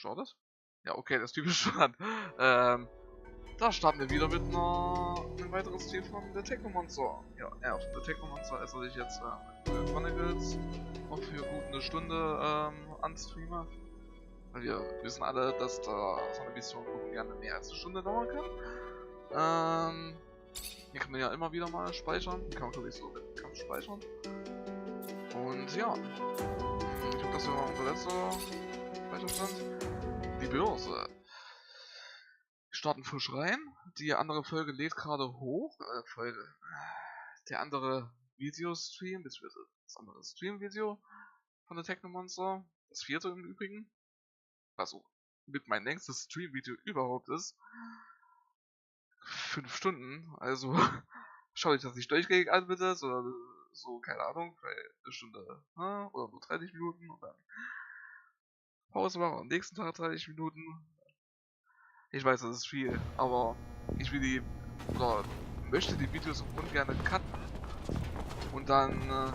gestartet? Ja, okay, das typische Start. Da starten wir wieder mit einem weiteren Stream von der Technomancer. Ja, von der Technomancer, also ich jetzt Chronicles noch für gut eine Stunde anstreame. Weil wir wissen alle, dass da so eine Mission gerne mehr als eine Stunde dauern kann. Hier kann man ja immer wieder mal speichern. Hier kann man glaube ich so mit dem Kampf speichern. Und ja, ich hoffe, dass wir mal unser letzter Speicherstand. Die Börse. Wir starten frisch rein. Die andere Folge lädt gerade hoch. Der andere Videostream, beziehungsweise das andere Stream-Video von der Technomancer. Das vierte im Übrigen. Also mit mein längstes Stream-Video überhaupt ist. 5 Stunden. Also schaue ich das nicht durchgängig an bitte, sondern so, keine Ahnung, vielleicht eine Stunde oder nur 30 Minuten und dann Pause machen am nächsten Tag 30 Minuten. Ich weiß, das ist viel, aber ich will die, oder möchte die Videos ungern cutten und dann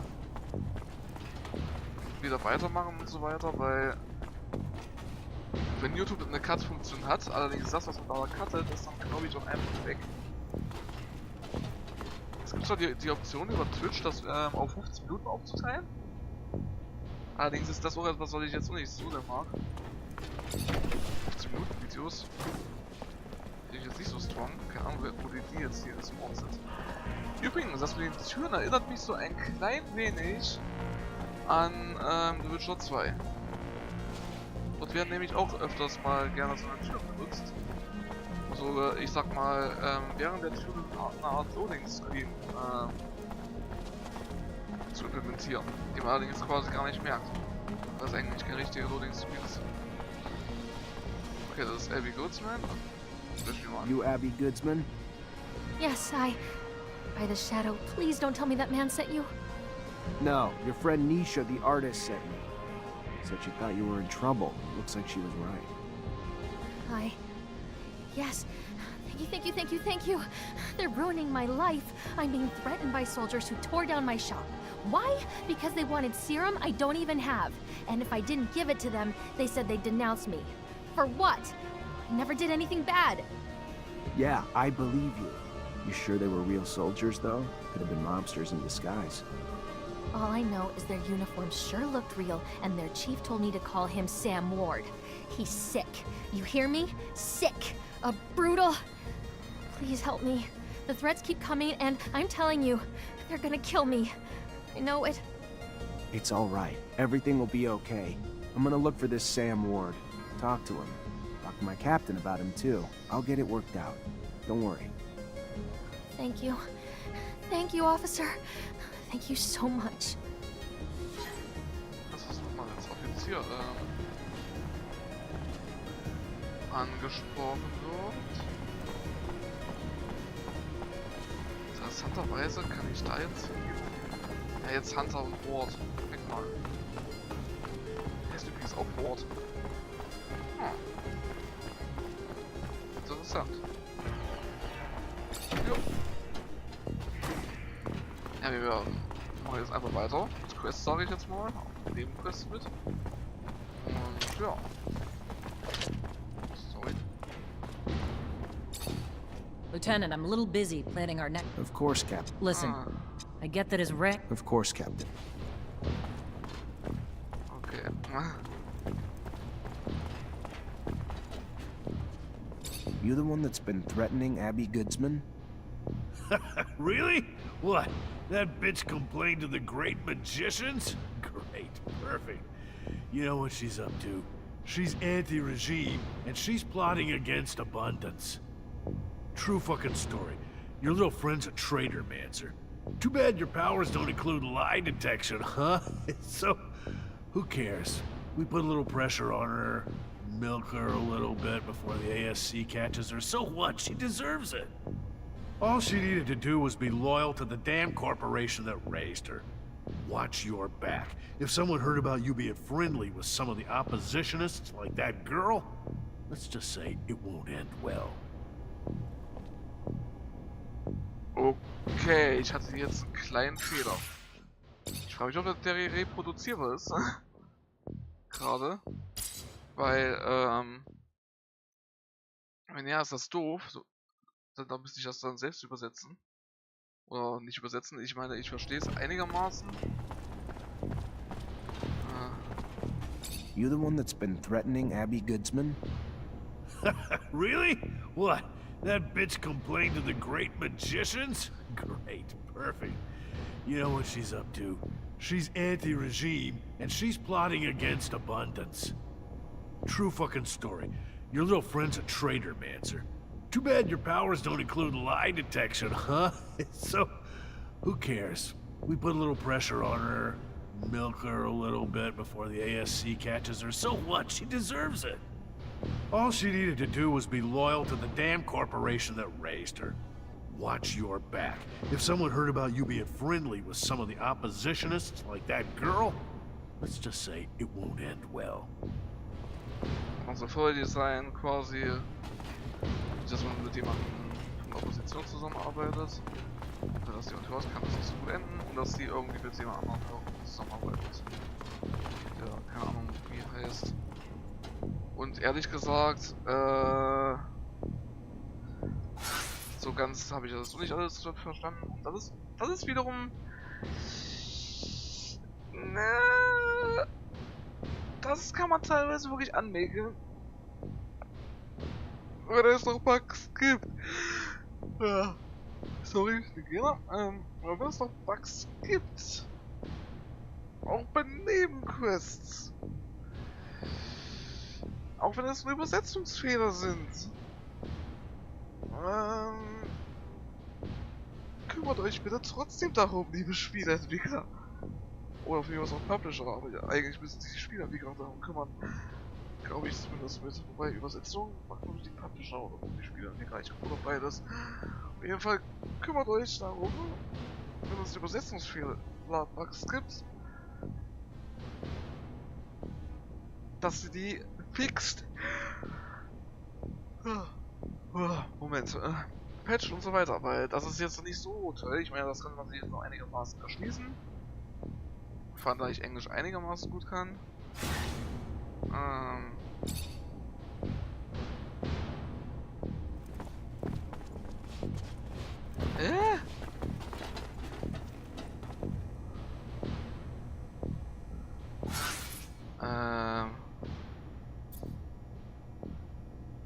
wieder weitermachen und so weiter, weil wenn YouTube eine Cut-Funktion hat, allerdings das, was man da cuttet, ist dann glaube ich auch einfach weg. Es gibt zwar die Option über Twitch, das auf 15 Minuten aufzuteilen. Allerdings ist das auch etwas, was ich jetzt noch nicht so sehr mag. 15 Minuten Videos. Finde ich jetzt nicht so strong. Keine Ahnung, wo die jetzt hier zum Ort sind. Übrigens, das mit den Türen erinnert mich so ein klein wenig an The Witcher 2. Dort werden nämlich auch öfters mal gerne so eine Tür benutzt. Also ich sag mal, während der Tür eine Art Loading-Screen zu implementieren, die man allerdings quasi gar nicht merkt. Das ist eigentlich kein richtiger Loading-Screen ist. Okay, das ist Abby Goodsman. You Abby Goodsman? Yes, by the shadow, please don't tell me that man sent you. No, your friend Nisha, the artist, sent me. Said she thought you were in trouble. Looks like she was right. Yes. Thank you. They're ruining my life. I'm being threatened by soldiers who tore down my shop. Why? Because they wanted serum I don't even have. And if I didn't give it to them, they said they'd denounce me. For what? I never did anything bad. Yeah, I believe you. You sure they were real soldiers, though? Could have been mobsters in disguise. All I know is their uniforms sure looked real, and their chief told me to call him Sam Ward. He's sick. You hear me? Sick. A brutal... Please help me. The threats keep coming, and I'm telling you, they're gonna kill me. I know it. It's all right. Everything will be okay. I'm gonna look for this Sam Ward. Talk to him. Talk to my captain about him, too. I'll get it worked out. Don't worry. Thank you. Thank you, officer. Thank you so much. Das ist nochmal als Offizier angesprochen wird. Interessanterweise kann ich da jetzt hingehen. Ja, jetzt Hunter und Ward. Guck mal. Der ist übrigens auch Ward. Interessant. Jo. Ja, wir machen jetzt einfach weiter. Mit Quest sage ich jetzt mal. Nebenquest mit. Und ja. Sorry. Lieutenant, I'm a little busy planning our next... Of course, Captain. Listen, I get that his wreck... Of course, Captain. Okay. You the one that's been threatening Abby Goodsman? Really? What? That bitch complained to the great magicians? Great. Perfect. You know what she's up to. She's anti-regime, and she's plotting against abundance. True fucking story. Your little friend's a traitor, Mancer. Too bad your powers don't include lie detection, huh? So, who cares? We put a little pressure on her, milk her a little bit before the ASC catches her. So what? She deserves it. All she needed to do was be loyal to the damn corporation that raised her. Watch your back. If someone heard about you being friendly with some of the oppositionists, like that girl, let's just say it won't end well. Okay, ich hatte jetzt einen kleinen Fehler. Ich frage mich, ob der reproduzierbar ist. Gerade. Weil, wenn ja, ist das doof. So, dann müsste ich das dann selbst übersetzen. Oder nicht übersetzen, ich meine, ich verstehe es einigermaßen. You the one that's been threatening Abby Goodsman? Really? What? That bitch complained to the great magicians? Great, perfect. You know what she's up to. She's anti-regime, and she's plotting against abundance. True fucking story. Your little friend's a traitor, Mancer. Too bad your powers don't include lie detection, huh? So, who cares? We put a little pressure on her, milk her a little bit before the ASC catches her. So what? She deserves it. All she needed to do was be loyal to the damn corporation that raised her. Watch your back. If someone heard about you being friendly with some of the oppositionists, like that girl, let's just say it won't end well. Also Vory-Design quasi, dass man mit jemandem von der Opposition zusammenarbeitet. Dass die Unterhaus kann das nicht so gut enden und dass die irgendwie mit jemand anderem auch zusammenarbeitet. Ja, keine Ahnung wie er heißt. Und ehrlich gesagt, so ganz habe ich das so nicht alles verstanden. Das ist wiederum. Das kann man teilweise wirklich anmäkeln. Wenn es noch Bugs gibt. Ja. Sorry, genau. Aber wenn es noch Bugs gibt. Auch bei Nebenquests. Auch wenn es nur Übersetzungsfehler sind. Kümmert euch bitte trotzdem darum, liebe Spieleentwickler. Oder für was auch Publisher, aber ja, eigentlich müssen sich die Spieleentwickler darum kümmern. Glaube ich zumindest mit. Wobei Übersetzung macht nur die Publisher oder die Spieleentwickler, ich oder beides. Auf jeden Fall kümmert euch darum, wenn es Übersetzungsfehler Bugs gibt, dass ihr die fixt. Moment, Patch und so weiter, weil das ist jetzt nicht so toll. Ich meine, das kann man sich jetzt noch einigermaßen erschließen. Vor allem, da ich Englisch einigermaßen gut kann.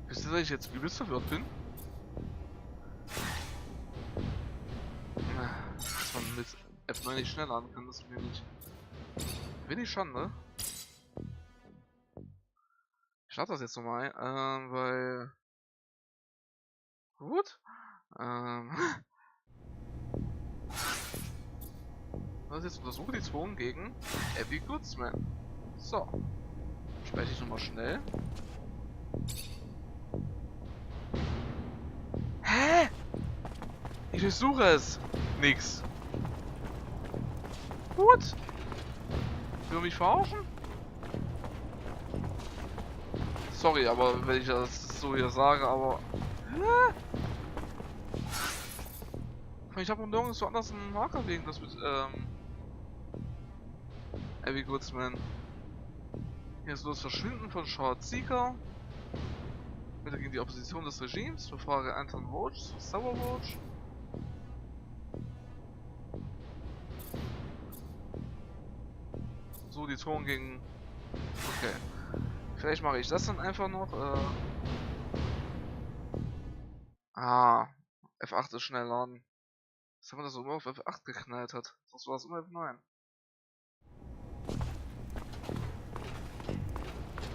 Wisst ihr, dass ich jetzt übelst verwirrt bin? Dass man mit App 9 nicht schnell laden kann, das ist mir nicht. Wenig Schande. Ich starte das jetzt nochmal, weil. Gut. Was jetzt untersuche die 2 gegen Abby Goodsman. So. Speichere ich nochmal schnell. Hä? Ich durchsuche es. Nix. Gut. Will mich verarschen? Sorry, aber wenn ich das so hier sage, aber. Hä? Ich habe nirgends so anders einen Marker wegen das mit Abby Goodsman. Hier ist nur das Verschwinden von Short Seeker. Bitte gegen die Opposition des Regimes. Befrage Anton Roach, Sour Roach. So, die Ton gegen. Okay. Vielleicht mache ich das dann einfach noch. F8 ist schnell laden. Was haben wir das so immer auf F8 geknallt hat? Das war es immer F9.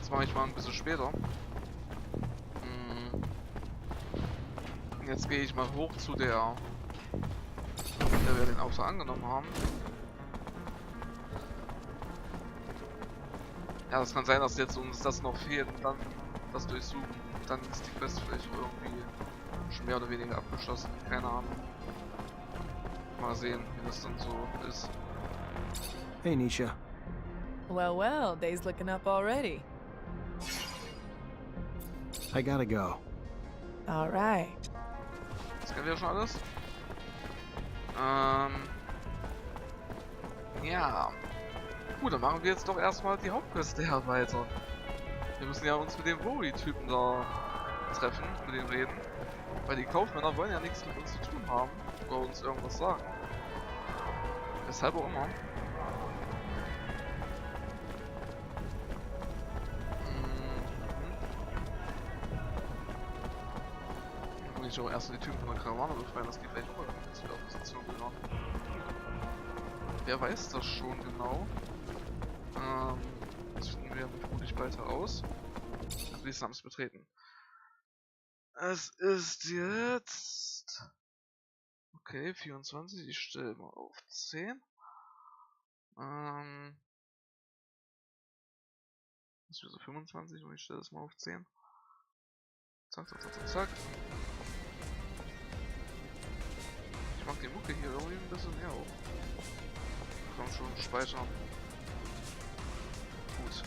Das mache ich mal ein bisschen später. Jetzt gehe ich mal hoch zu der wir den Auftrag angenommen haben. Ja, das kann sein, dass jetzt uns das noch fehlt und dann das durchsuchen. Dann ist die Quest vielleicht irgendwie schon mehr oder weniger abgeschlossen. Keine Ahnung. Mal sehen, wie das dann so ist. Hey, Nisha. Well, well, day's looking up already. I gotta go. All right. Das kennen wir ja schon alles. Ja. Gut, dann machen wir jetzt doch erstmal die Hauptquest weiter. Wir müssen ja uns mit dem Vory-Typen da treffen, mit dem reden. Weil die Kaufmänner wollen ja nichts mit uns zu tun haben. Oder uns irgendwas sagen. Weshalb auch immer. Muss ich auch erst die Typen von der Karawane befreien, dass die vielleicht auch irgendwie zu der Opposition gehören. Wer weiß das schon genau? Das finden wir vermutlich bald heraus. Wir haben es betreten. Es ist jetzt... Okay, 24, ich stelle mal auf 10. Das ist wieder so 25 und ich stelle das mal auf 10. Zack, zack, zack, zack, zack. Ich mag die Mucke hier irgendwie ein bisschen mehr auf. Komm schon, speichern. Gut.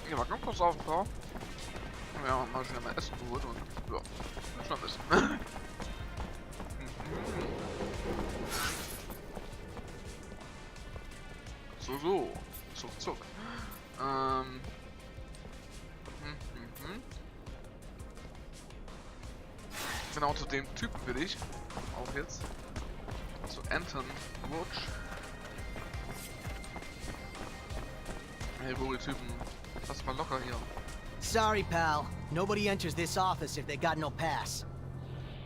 Ja, mal ganz kurz auf, klar. Ja, mal schnell mal Essen geholt und ja, schon ein bisschen. So, zuck. Genau, zu dem Typen will ich auch jetzt. Zu Anton Roach. Hey, Vory-Typen, lass mal locker hier. Sorry, pal. Nobody enters this office if they got no pass.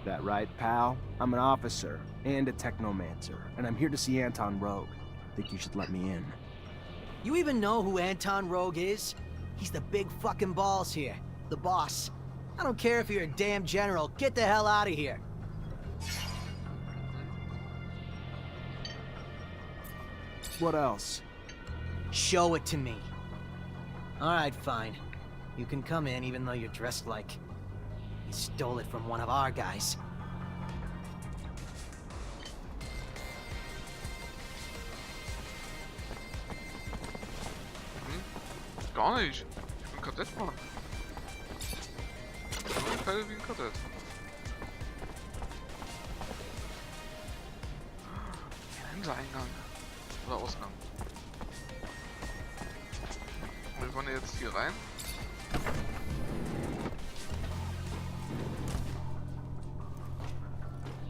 That right, pal? I'm an officer and a Technomancer, and I'm here to see Anton Rogue. Think you should let me in. You even know who Anton Rogue is? He's the big fucking balls here. The boss. I don't care if you're a damn general. Get the hell out of here. What else? Show it to me. Alright, fine. You can come in even though you're dressed like... you stole it from one of our guys. Gar nicht. Ich bin Kadett, Mann. Ich bin Pfeil wie ein Kadett. Hintereingang. Oder Ausgang. Wir wollen jetzt hier rein.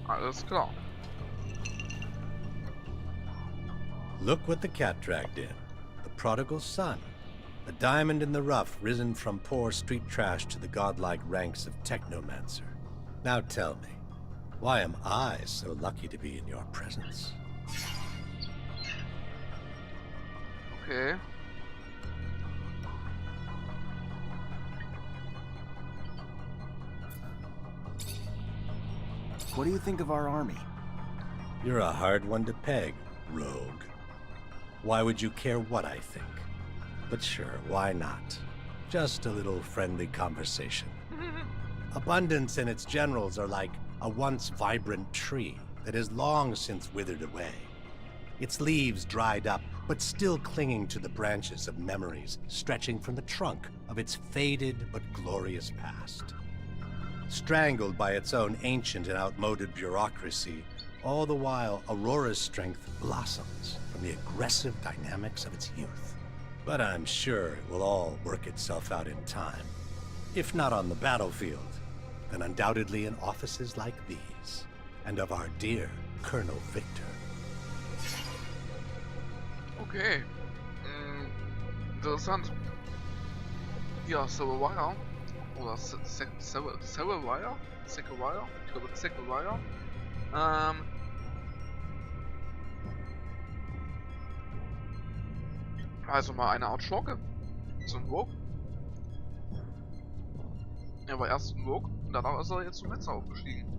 Alles klar. Look what the cat dragged in. The prodigal son. A diamond in the rough, risen from poor street trash to the godlike ranks of Technomancer. Now tell me, why am I so lucky to be in your presence? Okay. What do you think of our army? You're a hard one to peg, rogue. Why would you care what I think? But sure, why not? Just a little friendly conversation. Abundance and its generals are like a once vibrant tree that has long since withered away. Its leaves dried up, but still clinging to the branches of memories stretching from the trunk of its faded but glorious past. Strangled by its own ancient and outmoded bureaucracy, all the while Aurora's strength blossoms from the aggressive dynamics of its youth. But I'm sure it will all work itself out in time. If not on the battlefield, then undoubtedly in offices like these, and of our dear Colonel Victor. Okay. Interessant. Ja, Silverwire. Oder Silverwire? Silverwire? glaube Recycle war, ja. Also mal eine Art Schurke. So ein Vogue. Er war erst ein Vogue und danach ist er jetzt zum Netzer aufgestiegen.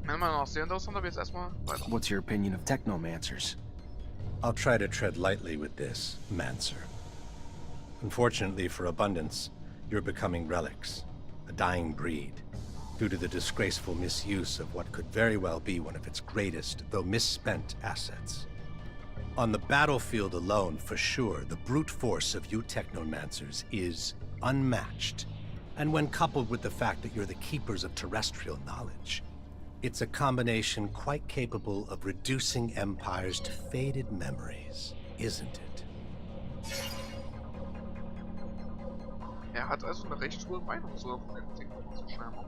Meiner Meinung nach sehr interessant, aber jetzt erstmal weiter. What's your opinion of Technomancers? I'll try to tread lightly with this, Mancer. Unfortunately for Abundance, you're becoming relics, a dying breed, due to the disgraceful misuse of what could very well be one of its greatest, though misspent, assets. On the battlefield alone, for sure, the brute force of you Technomancers is unmatched. And when coupled with the fact that you're the keepers of terrestrial knowledge, it's a combination quite capable of reducing empires to faded memories, isn't it? Hat also eine recht hohe Meinung sogar von den Technomancer scheinbar.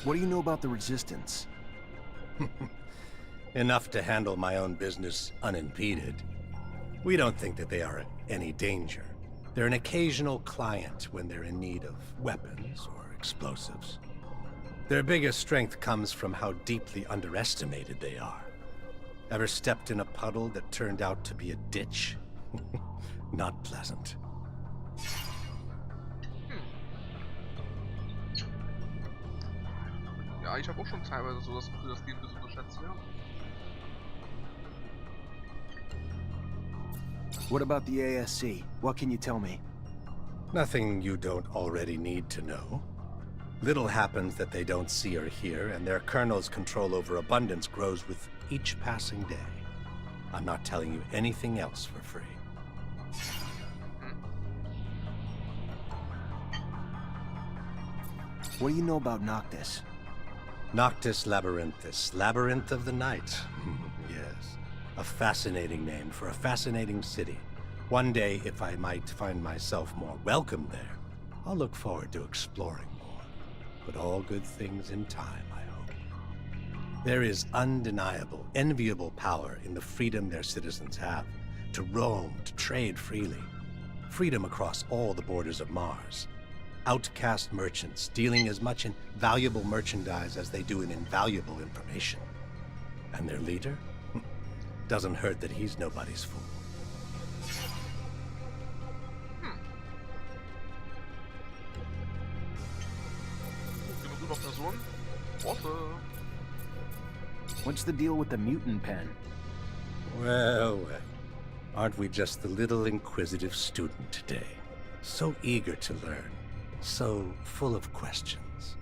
What do you know about the Resistance? Enough to handle my own business unimpeded. We don't think that they are any danger. They're an occasional client when they're in need of weapons or explosives. Their biggest strength comes from how deeply underestimated they are. Ever stepped in a puddle that turned out to be a ditch? Not pleasant. Ja, ich habe auch schon teilweise so das Gefühl, dass die ein bisschen unterschätzt werden. What about the ASC? What can you tell me? Nothing you don't already need to know. Little happens that they don't see or hear, and their colonel's control over Abundance grows with each passing day. I'm not telling you anything else for free. What do you know about Noctis? Noctis Labyrinthus, Labyrinth of the Night. Yes, a fascinating name for a fascinating city. One day, if I might find myself more welcome there, I'll look forward to exploring more. But all good things in time, I hope. There is undeniable, enviable power in the freedom their citizens have to roam, to trade freely. Freedom across all the borders of Mars. Outcast merchants dealing as much in valuable merchandise as they do in invaluable information. And their leader? Doesn't hurt that he's nobody's fool. What's the deal with the mutant pen? Well, well. Aren't we just the little inquisitive student today? So eager to learn. So full of questions.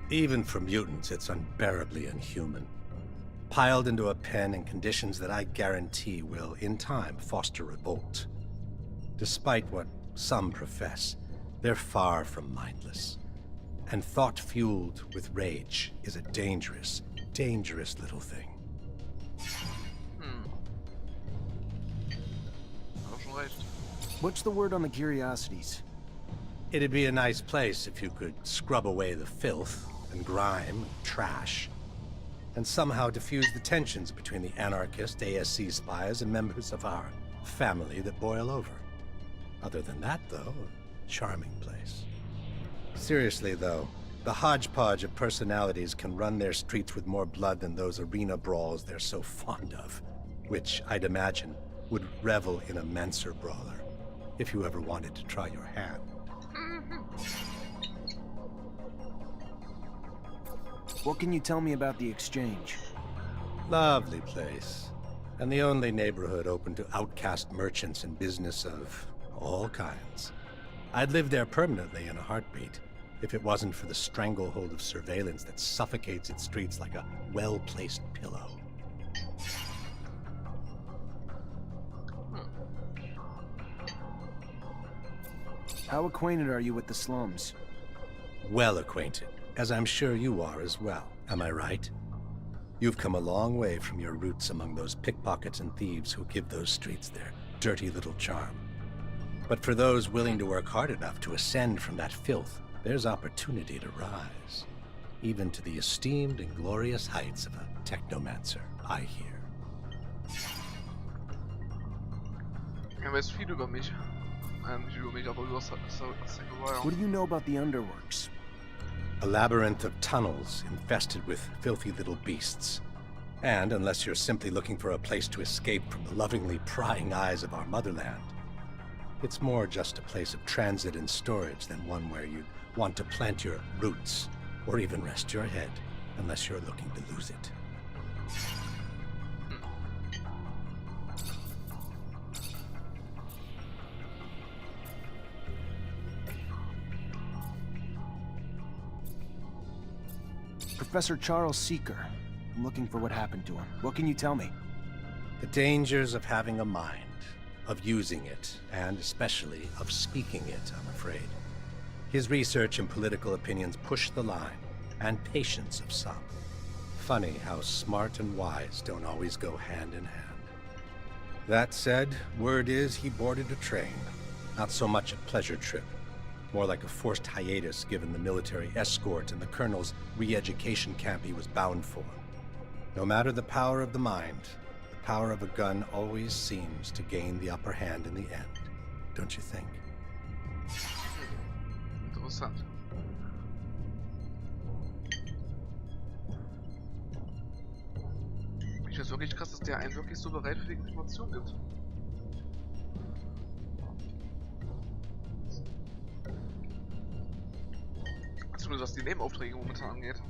Even for mutants, it's unbearably inhuman. Piled into a pen in conditions that I guarantee will, in time, foster revolt. Despite what some profess, they're far from mindless. And thought fueled with rage is a dangerous, dangerous little thing. What's the word on the curiosities? It'd be a nice place if you could scrub away the filth and grime and trash, and somehow diffuse the tensions between the anarchist ASC spies and members of our family that boil over. Other than that, though, a charming place. Seriously, though, the hodgepodge of personalities can run their streets with more blood than those arena brawls they're so fond of, which, I'd imagine, would revel in a Mancer brawler, if you ever wanted to try your hand. What can you tell me about the exchange? Lovely place. And the only neighborhood open to outcast merchants and business of all kinds. I'd live there permanently in a heartbeat, if it wasn't for the stranglehold of surveillance that suffocates its streets like a well-placed pillow. How acquainted are you with the slums? Well acquainted, as I'm sure you are as well, am I right? You've come a long way from your roots among those pickpockets and thieves who give those streets their dirty little charm. But for those willing to work hard enough to ascend from that filth, there's opportunity to rise. even to the esteemed and glorious heights of a Technomancer, I hear. Er weiß viel über mich. Nicht über mich, aber über Sakurai. What do you know about the Underworks? A labyrinth of tunnels infested with filthy little beasts. And unless you're simply looking for a place to escape from the lovingly prying eyes of our motherland, it's more just a place of transit and storage than one where you'd want to plant your roots or even rest your head, unless you're looking to lose it. Professor Charles Seeker. I'm looking for what happened to him. What can you tell me? The dangers of having a mind, of using it, and especially of speaking it, I'm afraid. His research and political opinions push the line, and patience of some. Funny how smart and wise don't always go hand in hand. That said, word is he boarded a train. Not so much a pleasure trip, more like a forced hiatus given the military escort and the colonel's re-education camp he was bound for. No matter the power of the mind, the power of a gun always seems to gain the upper hand in the end, don't you think? Interessant. Ich finde es wirklich krass, dass der einen wirklich so bereitwillige Informationen gibt. Zumindest was die Nebenaufträge momentan angeht.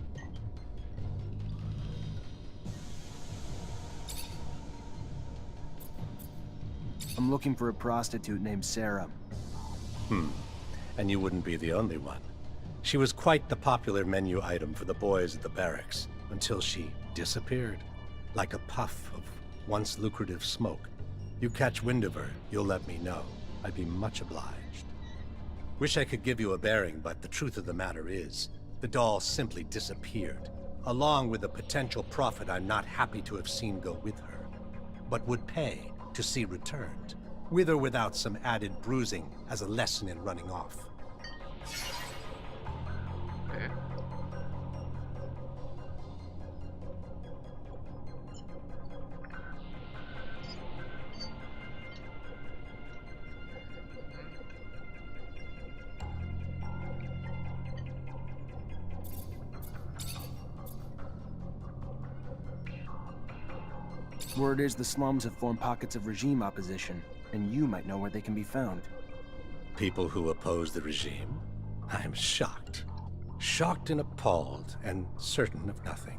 I'm looking for a prostitute named Sarah. And you wouldn't be the only one. She was quite the popular menu item for the boys at the barracks, until she disappeared, like a puff of once lucrative smoke. You catch wind of her, you'll let me know. I'd be much obliged. Wish I could give you a bearing, but the truth of the matter is, the doll simply disappeared, along with a potential profit I'm not happy to have seen go with her, but would pay to see returned, with or without some added bruising as a lesson in running off. Okay. Word is the slums have formed pockets of regime opposition, and you might know where they can be found. People who oppose the regime? I'm shocked. Shocked and appalled, and certain of nothing.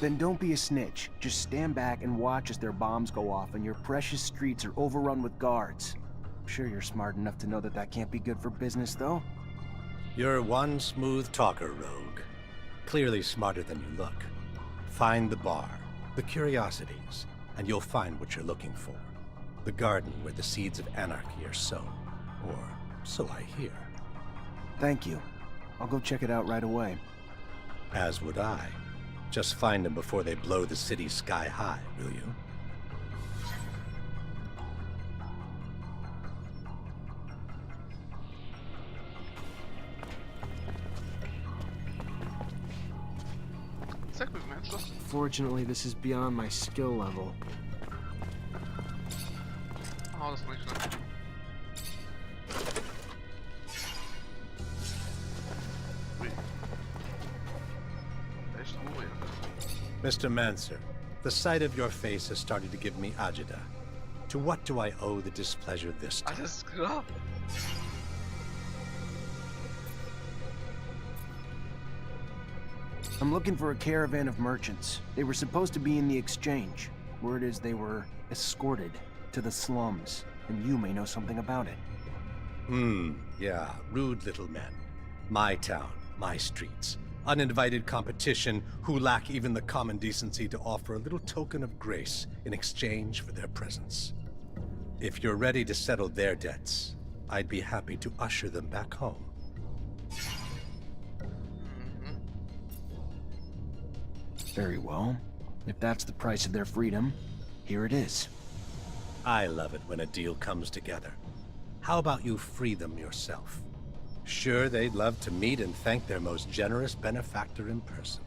Then don't be a snitch. Just stand back and watch as their bombs go off and your precious streets are overrun with guards. I'm sure you're smart enough to know that that can't be good for business, though. You're one smooth talker, Rogue. Clearly smarter than you look. Find the bar, the curiosities, and you'll find what you're looking for. The garden where the seeds of anarchy are sown. Or so I hear. Thank you. I'll go check it out right away. As would I. Just find them before they blow the city sky high, will you? Fortunately, this is beyond my skill level. Oh, das war nicht schlimm. Ui. Echt Vory. Mr. Mancer, the sight of your face has started to give me agita. To what do I owe the displeasure this time? Alles klar. I'm looking for a caravan of merchants. They were supposed to be in the exchange. Word is they were escorted to the slums, and you may know something about it. Yeah, rude little men. My town, my streets. Uninvited competition who lack even the common decency to offer a little token of grace in exchange for their presence. If you're ready to settle their debts, I'd be happy to usher them back home. Very well. If that's the price of their freedom, here it is. I love it when a deal comes together. How about you free them yourself? Sure, they'd love to meet and thank their most generous benefactor in person.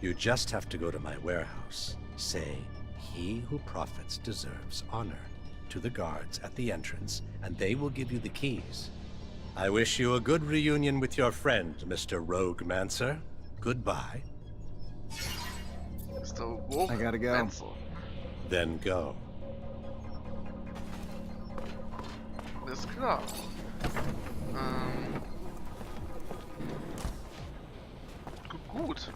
You just have to go to my warehouse. Say, "He who profits deserves honor," to the guards at the entrance, and they will give you the keys. I wish you a good reunion with your friend, Mr. Roguemancer. Goodbye. Mr. Rogue I gotta go. Mancer. Then go. Alles klar. Gut.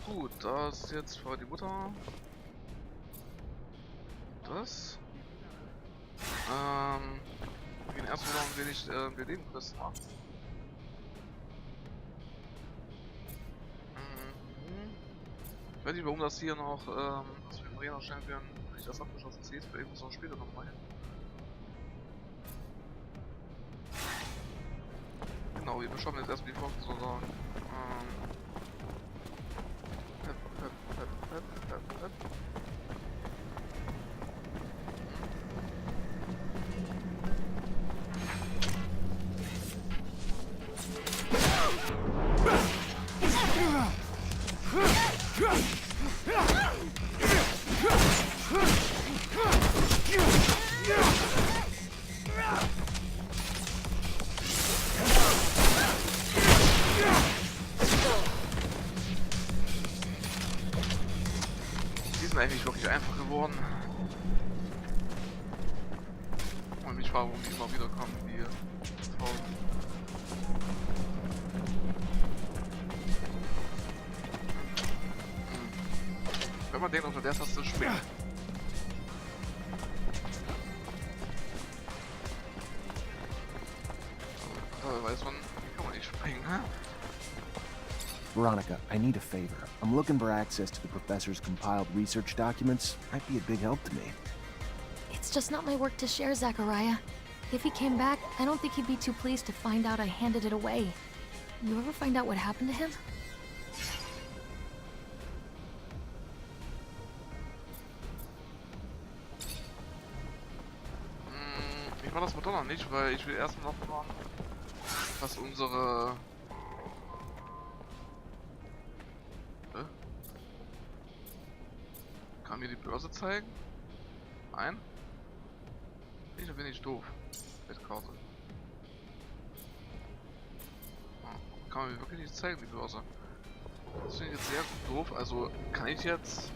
Gut, da ist jetzt vor die Mutter. Das. Wir gehen erstmal noch ein wenig wir Nebenquests machen. Ich weiß nicht, warum das hier noch, dass wir Arena stellen werden, wenn ich das abgeschlossen sehe, vielleicht muss noch später nochmal hin. Genau, wir beschauen jetzt erstmal die Folgen sozusagen. Die sind eigentlich wirklich einfach geworden. Und mich frage, warum die immer wieder kommen, die Frauen. Wenn man denkt, unter der Taste springt. Da weiß man, wie kann man nicht springen, hä? Veronica, I need a favor. I'm looking for access to the professor's compiled research documents. Might be a big help to me. It's just not my work to share, Zachariah. If he came back, I don't think he'd be too pleased to find out I handed it away. You ever find out what happened to him? Ich mach das Motor noch nicht, weil ich will erstmal noch machen, was unsere... Kann mir die Börse zeigen? Nein? Ich bin nicht doof. Bettkarte. Kann man mir wirklich nicht zeigen, die Börse. Das finde ich jetzt sehr doof. Also kann ich jetzt...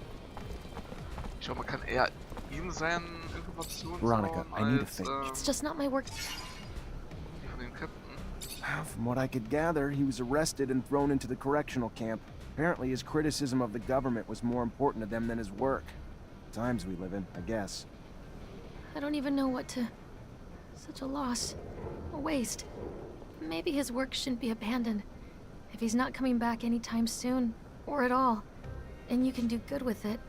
Ich glaube, man kann eher ihm seinen Informationen Veronica, I need a als favor. It's just not my work. die von den Captain. From what I could gather, he was arrested and thrown into the correctional camp. Apparently his criticism of the government was more important to them than his work. Times we live in, I guess. I don't even know what to... Such a loss. A waste. Maybe his work shouldn't be abandoned. If he's not coming back anytime soon, or at all, and you can do good with it.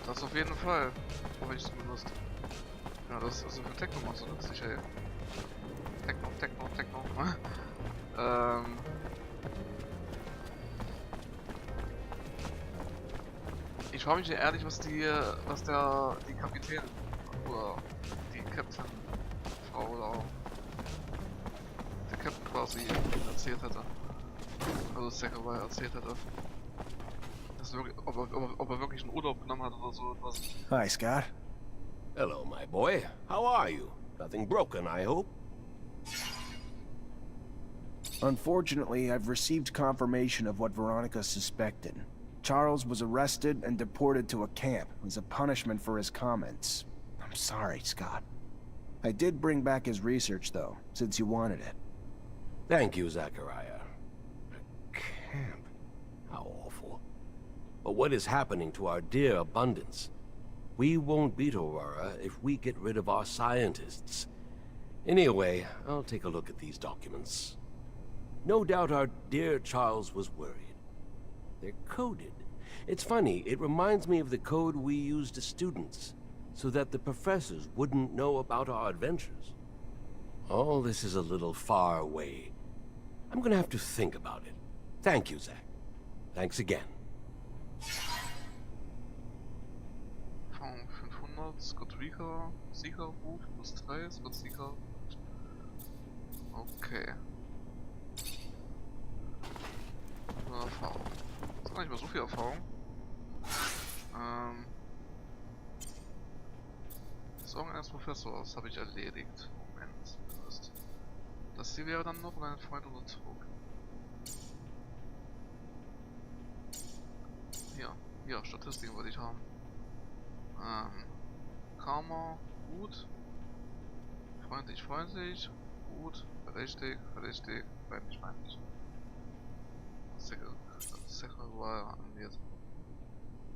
Das auf jeden Fall. Hoffe ich zumindest. Ja, das ist für Technomancer, das ist sicher. Techno. Ich frage mich ehrlich, was die Kapitän oder die Captain-Frau oder der Captain quasi erzählt hätte. Also Zachariah erzählt hätte. Dass wirklich, ob er wirklich einen Urlaub genommen hat oder so etwas. Hi, Scott. Hello, my boy. How are you? Nothing broken, I hope? Unfortunately, I've received confirmation of what Veronica suspected. Charles was arrested and deported to a camp as a punishment for his comments. I'm sorry, Scott. I did bring back his research, though, since you wanted it. Thank you, Zachariah. A camp? How awful. But what is happening to our dear abundance? We won't beat Aurora if we get rid of our scientists. Anyway, I'll take a look at these documents. No doubt our dear Charles was worried. They're coded. It's funny, it reminds me of the code we used as students, so that the professors wouldn't know about our adventures. All this is a little far away. I'm gonna have to think about it. Thank you, Zach. Thanks again. Erfahrung 500, Scott Rieger, Siegerruf plus 3, Scott Sieger. Okay. Nur Erfahrung. Das ist gar nicht mehr so viel Erfahrung. Sorgen eines Professors habe ich erledigt. Moment. Das hier wäre dann noch ein Freund unter Druck. Hier, Statistiken wollte ich haben. Karma, gut. Freundlich, freundlich. Gut. Verdächtig, verdächtig. Feindlich, feindlich. Sexual angeht.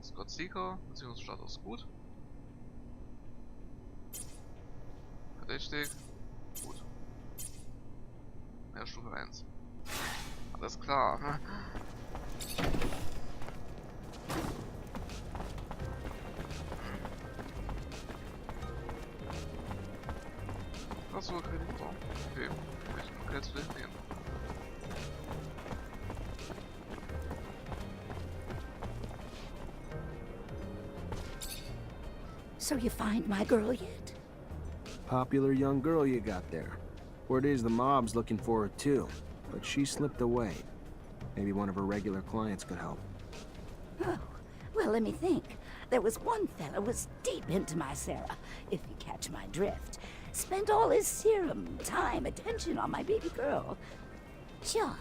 Scott Seeker, Beziehungsstatus gut. Verdächtig, gut. Ja, Stufe 1. Alles klar. Achso, Kreditor. Okay, ich kann jetzt vielleicht gehen. So you find my girl yet? Popular young girl you got there. Word is the mob's looking for her too, but she slipped away. Maybe one of her regular clients could help. Oh, well, let me think. There was one fella was deep into my Sarah, if you catch my drift. Spent all his serum, time, attention on my baby girl. John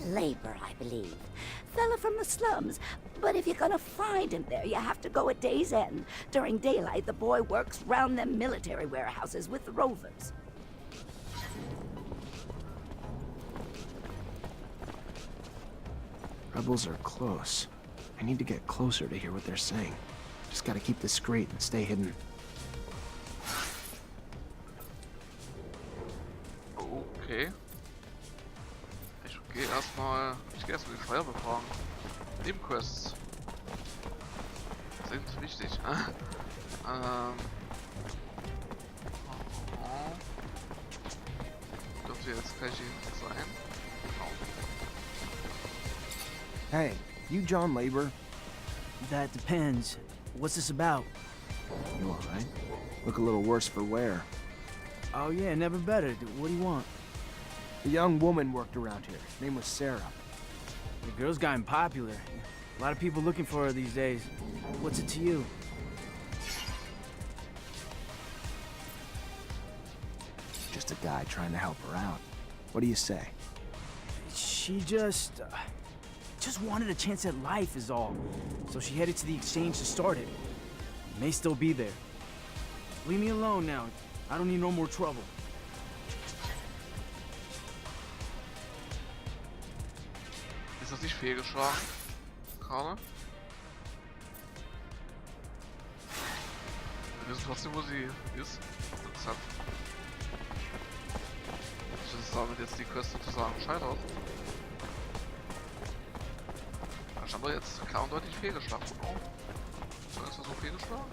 Labor, I believe. Fella from the slums. But if you're gonna find him there, you have to go at day's end. During daylight, the boy works round them military warehouses with the rovers. Rebels are close. I need to get closer to hear what they're saying. Just gotta keep this straight and stay hidden. Okay. Ich gehe erstmal die Feuer befragen. Nebenquests sind wichtig. Dürfte jetzt gleich hier sein. Genau. Hey, you John Labor? That depends. What's this about? You alright? Look a little worse for wear. Oh yeah, never better. What do you want? A young woman worked around here. Name was Sarah. The girl's gotten popular. A lot of people looking for her these days. What's it to you? Just a guy trying to help her out. What do you say? She just wanted a chance at life is all. So she headed to the exchange to start it. May still be there. Leave me alone now. I don't need no more trouble. Ist das nicht fehlgeschlagen? Gerade? Wir wissen trotzdem, wo sie ist. Interessant. Das ist damit jetzt die Quest sozusagen scheitert. Da stand doch jetzt klar und deutlich fehlgeschlagen. Oh. So ist das so fehlgeschlagen?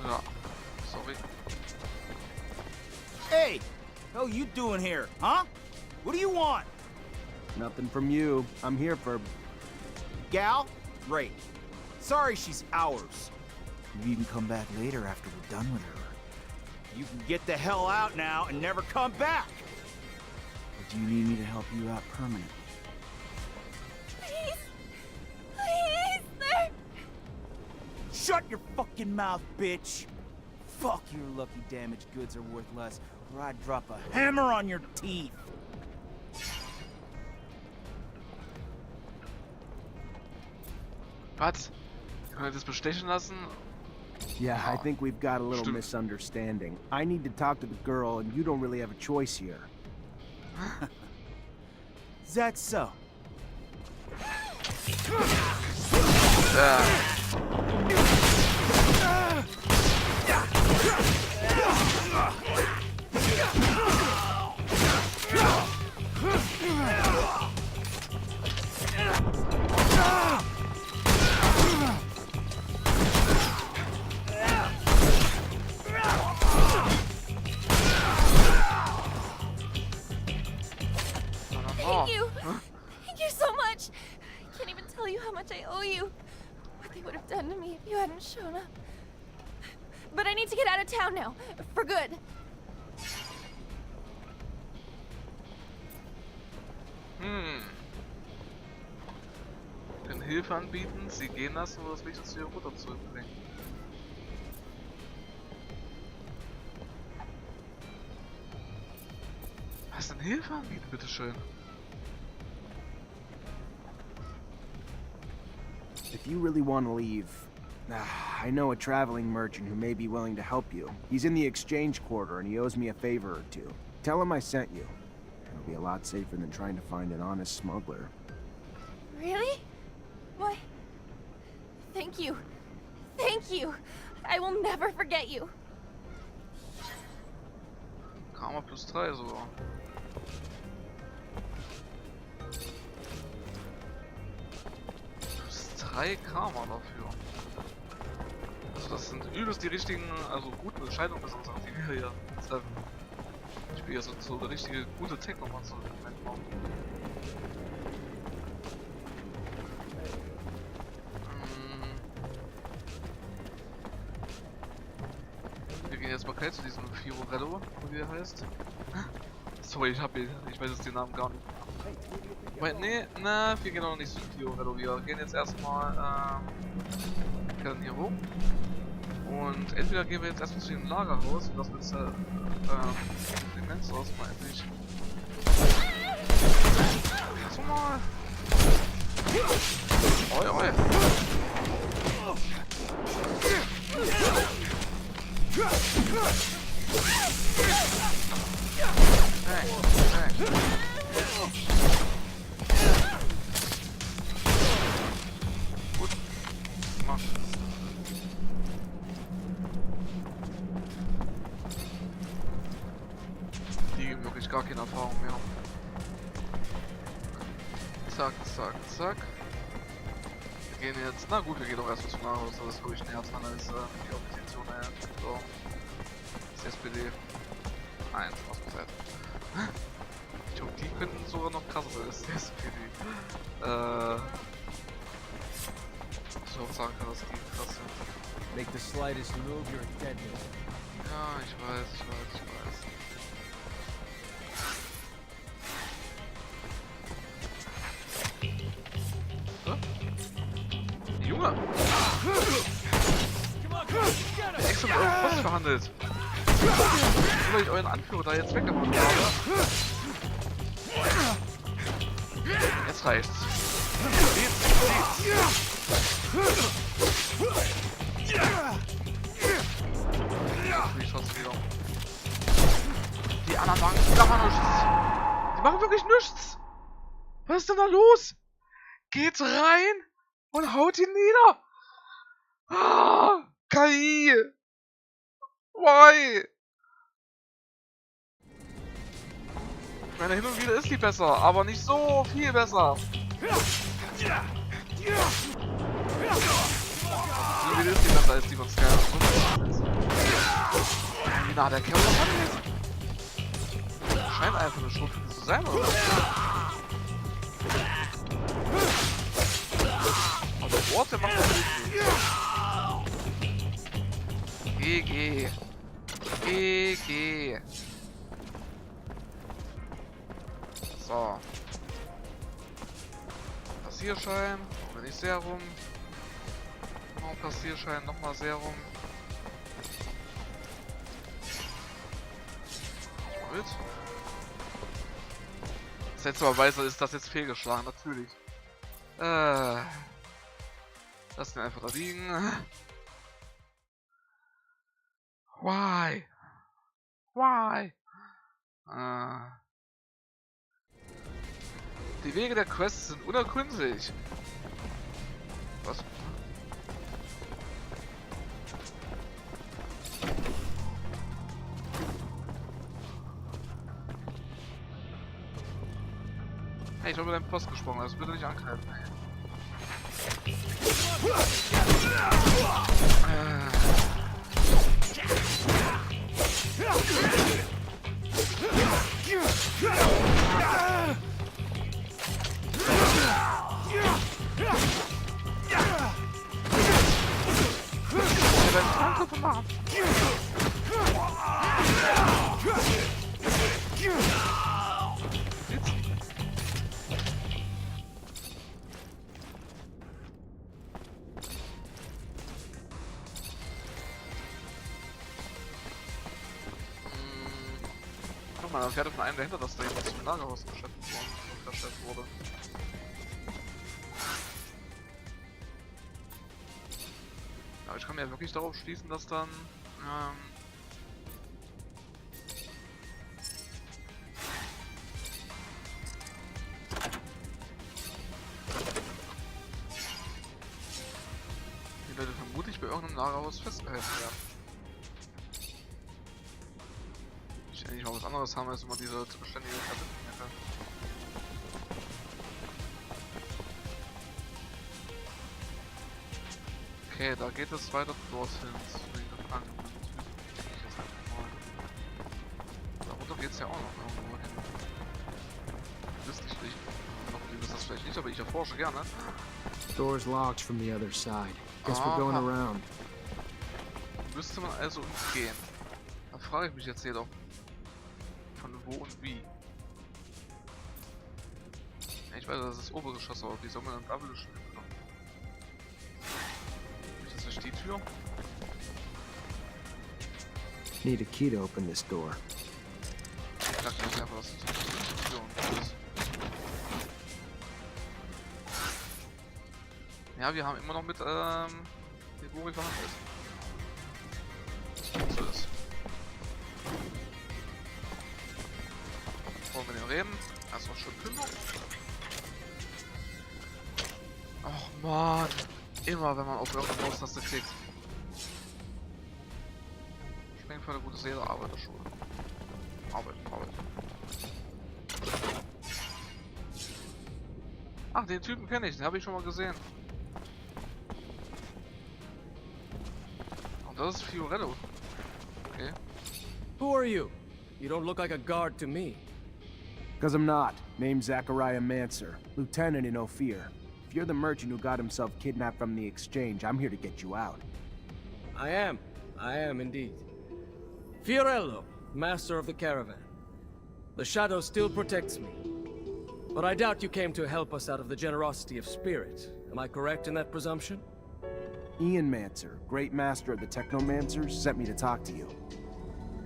Ja. Sorry. Hey! What you doing here, huh? What do you want? Nothing from you. I'm here for... Gal? Great. Sorry she's ours. You can come back later after we're done with her. You can get the hell out now and never come back! Or do you need me to help you out permanently? Please! Please, sir! Shut your fucking mouth, bitch! Fuck, your lucky damaged goods are worth less, or I'd drop a hammer on your teeth! Was? Kann man das bestechen lassen? Yeah, I think we've got a little Stimmt. misunderstanding. I need to talk to the girl, and you don't really have a choice here. Is that so? Thank you! you so much. I can't even tell you how much I owe you. What they would have done to me if you hadn't shown up. But I need to get out of town now, for good. Wir können Hilfe anbieten, sie gehen lassen oder das Licht zu ihrer Mutter zurückbringen. Was denn Hilfe anbieten, bitteschön? If you really want to leave, I know a traveling merchant who may be willing to help you. He's in the exchange quarter and he owes me a favor or two. Tell him I sent you. It'll be a lot safer than trying to find an honest smuggler. Really? Why? Thank you. Thank you. I will never forget you. Karma plus 3 sogar. Plus 3 Karma dafür. Also das sind übelst die richtigen, also guten Entscheidungen, die wir hier treffen. Ich bin ja so eine richtige gute Technomancer im Moment machen. Wir gehen jetzt mal gleich zu diesem Fiorello, wie er heißt. Sorry, ich weiß jetzt den Namen gar nicht. Wait, nee, na, wir gehen noch nicht zu Fiorello. Wir gehen jetzt erstmal, können hier rum. Und entweder gehen wir jetzt erstmal zu dem Lagerhaus und das wird den Menschen aus, meine ich. Lass mal! Oi, oi! Hey, hey. Gut. Mach. Die geben wirklich gar keine Erfahrung mehr. Zack, zack, zack. Wir gehen jetzt. Na gut, wir gehen doch erstmal zum Lagerhaus. Das ist wirklich näher dran als die Opposition. So. Das SPD. Nein, was gesagt. Ich glaube, die könnten sogar noch krasser sein als die SPD. Ich auch sagen kann, dass die krass sind. Make the slightest move, you're dead. Ja, ich weiß. So? Junge! Extra mit eurem Post verhandelt. Weil ich euren Anführer da jetzt weggemacht habe. Jetzt reicht's. Die anderen machen gar nichts. Die machen wirklich nichts. Was ist denn da los? Geht rein und haut ihn nieder. Ah, KI. Why? Ich meine, hin und wieder ist die besser, aber nicht so viel besser. Hin und wieder ist die besser als die von Skyrim. Wie nah der Kerl das hat jetzt? Scheint einfach eine Schrotflinte zu sein, oder? Aber der Ort, der macht das richtig. GG. So. Passierschein. Wenn ich Serum. Noch ein Passierschein, nochmal Serum. Mit. Das letzte Mal weiß, ist das jetzt fehlgeschlagen, natürlich. Lass den einfach da liegen. Why? Why? Die Wege der Quests sind unergründlich. Was? Hey, ich habe über deinen Post gesprungen, also bitte nicht angreifen. Ja. Guck mal, dann fährt von einem dahinter, dass da jemand zum Lagerhaus verschleppt wurde. Aber ich kann mir ja wirklich darauf schließen, dass dann die Leute vermutlich bei irgendeinem Lagerhaus festgehalten werden. Ich will nicht mal was anderes haben als immer diese ständige Verbindung. Okay, da geht es weiter dorthin zu den Gefangenen. Darunter geht es ja auch noch irgendwo hin. Wüsste ich nicht. Ihr wisst das vielleicht nicht, aber ich erforsche gerne. Door's locked from the other side. Guess we're going around. Müsste man also umgehen. Da frage ich mich jetzt jedoch. Von wo und wie. Ich weiß, das ist das Obergeschoss, aber wie soll man dann da wieder schnell kommen? Ist das die Tür? Need a key to open this door. Ich dachte jetzt einfach, dass das die Tür und ist. Ja, wir haben immer noch mit Vory verhandelt. So ist. Wollen wir den reden? Erstmal schön Plündung. Och man, immer wenn man auf irgendeine Maustaste klickt. Springen für eine gute Seele, Arbeiterschule. Arbeit. Ach, den Typen kenne ich, den habe ich schon mal gesehen. Und das ist Fiorello. Okay. Who are you? You don't look like a guard to me. Cause I'm not. Name's Zachariah Mancer, lieutenant in Ophir. If you're the merchant who got himself kidnapped from the exchange, I'm here to get you out. I am indeed. Fiorello, master of the caravan. The shadow still protects me. But I doubt you came to help us out of the generosity of spirit. Am I correct in that presumption? Ian Mancer, great master of the Technomancers, sent me to talk to you.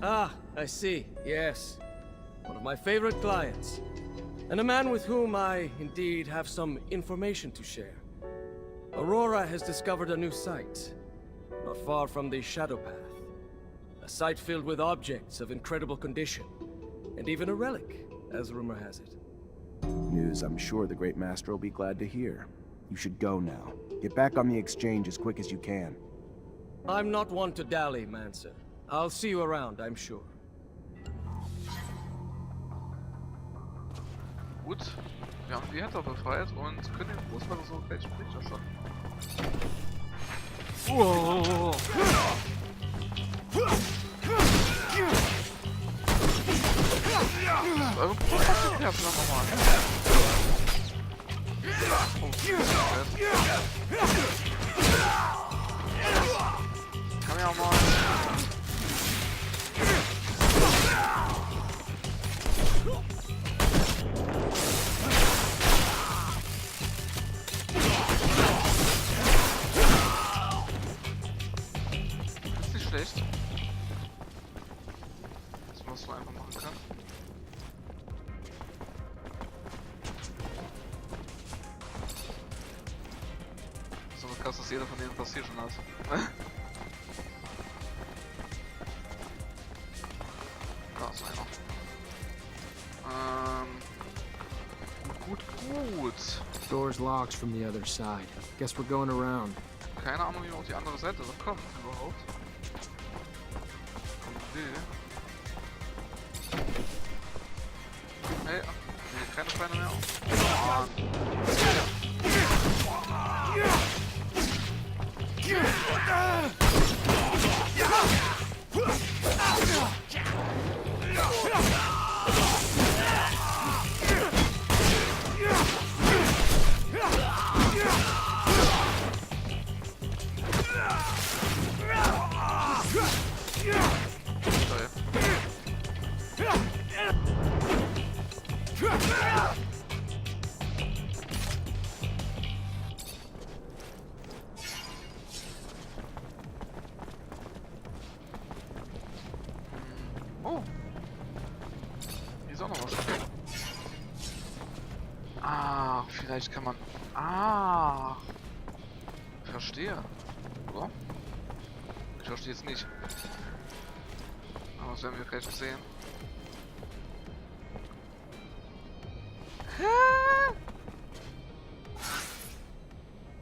Ah, I see. Yes. One of my favorite clients. And a man with whom I, indeed, have some information to share. Aurora has discovered a new site, not far from the Shadow Path. A site filled with objects of incredible condition, and even a relic, as rumor has it. News I'm sure the great master will be glad to hear. You should go now. Get back on the exchange as quick as you can. I'm not one to dally, Mancer. I'll see you around, I'm sure. Gut, wir haben die Hatter befreit und können den Großvater so gleich Bericht erstatten. Wow. Eure Großvater nerven dann nochmal. Kann ja mal. Schlecht. Das was du einfach machen kannst. So krass, dass jeder von denen das hier schon hat. Da ist einer. Gut. Door's locked from the other side. Guess we're going around. Keine Ahnung, wie wir auf die andere Seite kommen überhaupt. Hey, keine Feinde mehr auf. Ah, vielleicht kann man... Ah. Verstehe. Oder? Ich verstehe es nicht. Aber das werden wir gleich sehen.